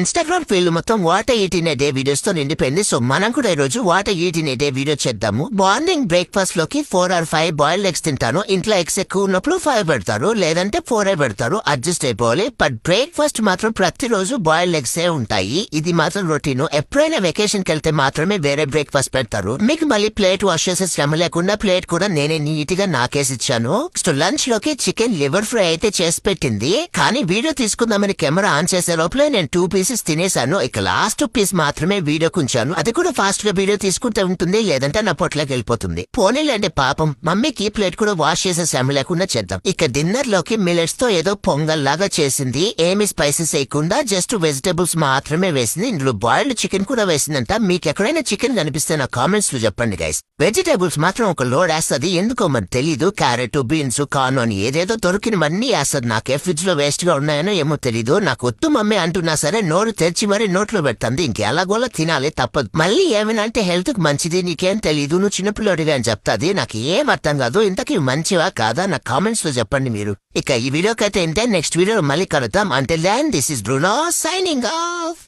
Instagram field మొత్తం water eating ఏ day videos తో నిండిపోయింది. సో మనం కూడా ఈ రోజు వాటర్ ఈటింగ్ ఏ డే వీడియో చేద్దాము. మార్నింగ్ బ్రేక్ఫాస్ట్ లోకి 4 or 5 బాయిల్డ్ ఎగ్స్ తింటాను. ఇంట్లో ఎగ్స్ ఎక్కువ ఉన్నప్పుడు 5 పెడతారు, లేదంటే 4 పెడతారు. అడ్జస్ట్ అయిపోవాలి. బట్ బ్రేక్ఫాస్ట్ మాత్రం ప్రతిరోజు బాయిల్డ్ ఎగ్స్ ఉంటాయి. ఇది మాత్రం రొటీన్. ఎప్పుడైనా వెకేషన్ కి వెళ్తే మాత్రమే వేరే బ్రేక్ఫాస్ట్ పెడతారు. మీకు మళ్ళీ ప్లేట్ వాష్ చేసే శ్రమ లేకుండా ప్లేట్ కూడా నేనే నీట్ గా నాకేసి ఇచ్చాను. సో లంచ్ లోకి చికెన్ లివర్ ఫ్రై అయితే చేసి పెట్టింది. కానీ వీడియో తీసుకుందామని కెమెరా ఆన్ చేసే లోపలే నేను 2 పీసెస్ తినేసాను. ఇక లాస్ట్ పీస్ మాత్రమే వీడియోకి ఉంచాను. అది కూడా ఫాస్ట్ గా వీడియో తీసుకుంటే ఉంటుంది, లేదంటే నా పొట్లకి వెళ్ళిపోతుంది. పోనీలంటే పాపం మమ్మీకి ప్లేట్ కూడా వాష్ చేసే శ్రమ లేకుండా చేద్దాం. ఇక డిన్నర్ లోకి మిల్లెట్స్ తో ఏదో పొంగల్ లాగా చేసింది. ఏమి స్పైసెస్ వేయకుండా జస్ట్ వెజిటబుల్స్ మాత్రమే వేసింది. ఇందులో బాయిల్డ్ చికెన్ కూడా వేసిందంట. మీకు ఎక్కడైనా చికెన్ కనిపిస్తే నా కామెంట్స్ లో చెప్పండి గైస్. వెజిటేబుల్స్ మాత్రం ఒక లోడ్ వేస్తుంది. ఎందుకో మరి తెలీదు. క్యారెట్, బీన్స్, కార్న్ అని ఏదేదో దొరికినవన్నీ వేస్తుంది. నాకే ఫ్రిడ్జ్ లో వేస్ట్ గా ఉన్నాయనో ఏమో తెలీదు. నాకు వద్దు మమ్మీ అంటున్నా సరే నోరు తెరిచి మరి నోట్లో పెడుతుంది. ఇంకెలాగోలా తినాలి, తప్పదు. మళ్ళీ ఏమైనా అంటే హెల్త్ కి మంచిది, నీకేం తెలీదు, నువ్వు చిన్నపిల్లడిగా అని చెప్తాది. నాకు ఏం అర్థం కాదు. ఇంతకీ మంచివా కాదా నా కామెంట్స్ లో చెప్పండి మీరు. ఇక ఈ వీడియోకి అయితే నెక్స్ట్ వీడియోలో మళ్ళీ కలుద్దాం. అంటే this is Bruno signing off.